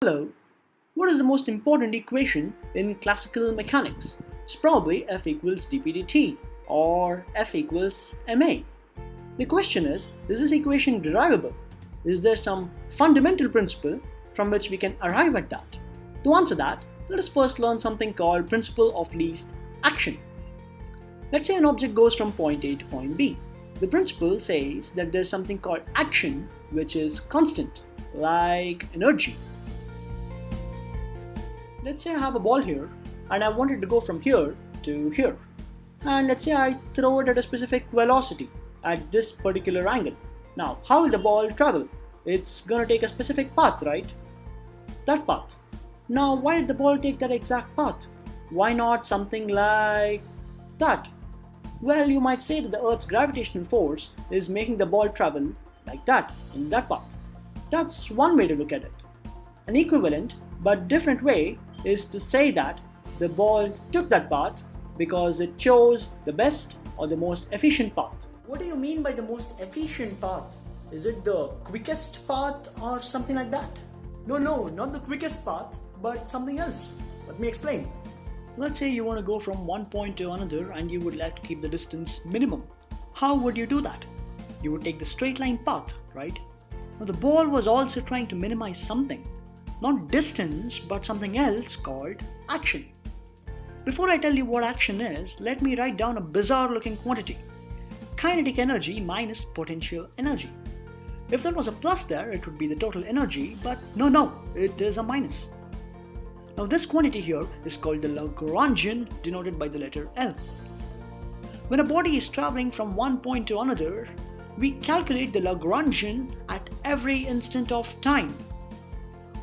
Hello, what is the most important equation in classical mechanics? It's probably F equals dp/dt or F equals ma. The question is this equation derivable? Is there some fundamental principle from which we can arrive at that? To answer that, let us first learn something called principle of least action. Let's say an object goes from point A to point B. The principle says that there's something called action which is constant, like energy. Let's say I have a ball here and I want it to go from here to here. And let's say I throw it at a specific velocity at this particular angle. Now, how will the ball travel? It's gonna take a specific path, right? That path. Now, why did the ball take that exact path? Why not something like that? Well, you might say that the Earth's gravitational force is making the ball travel like that, in that path. That's one way to look at it. An equivalent but different way is to say that the ball took that path because it chose the best or the most efficient path. What do you mean by the most efficient path? Is it the quickest path or something like that? No, not the quickest path, but something else. Let me explain. Let's say you want to go from one point to another and you would like to keep the distance minimum. How would you do that? You would take the straight line path, right? Now the ball was also trying to minimize something. Not distance, but something else called action. Before I tell you what action is, let me write down a bizarre looking quantity. Kinetic energy minus potential energy. If there was a plus there, it would be the total energy, but no, it is a minus. Now this quantity here is called the Lagrangian, denoted by the letter L. When a body is traveling from one point to another, we calculate the Lagrangian at every instant of time.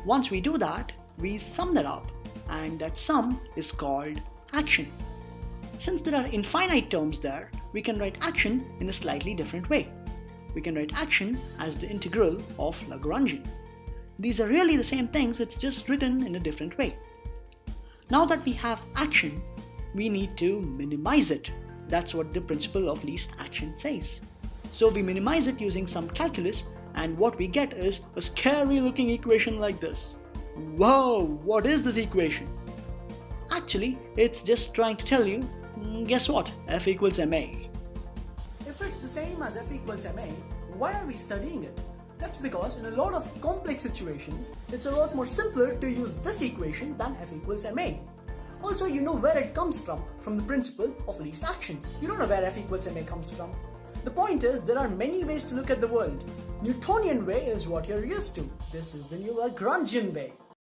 Once we do that, we sum that up, and that sum is called action. Since there are infinite terms there, we can write action in a slightly different way. We can write action as the integral of Lagrangian. These are really the same things, it's just written in a different way. Now that we have action, we need to minimize it. That's what the principle of least action says. So we minimize it using some calculus, and what we get is a scary looking equation like this. Whoa, what is this equation? Actually, it's just trying to tell you, guess what? F equals ma. If it's the same as F equals ma, why are we studying it? That's because in a lot of complex situations, it's a lot more simpler to use this equation than F equals ma. Also, you know where it comes from the principle of least action. You don't know where F equals ma comes from. The point is, there are many ways to look at the world. Newtonian way is what you're used to. This is the new Lagrangian way.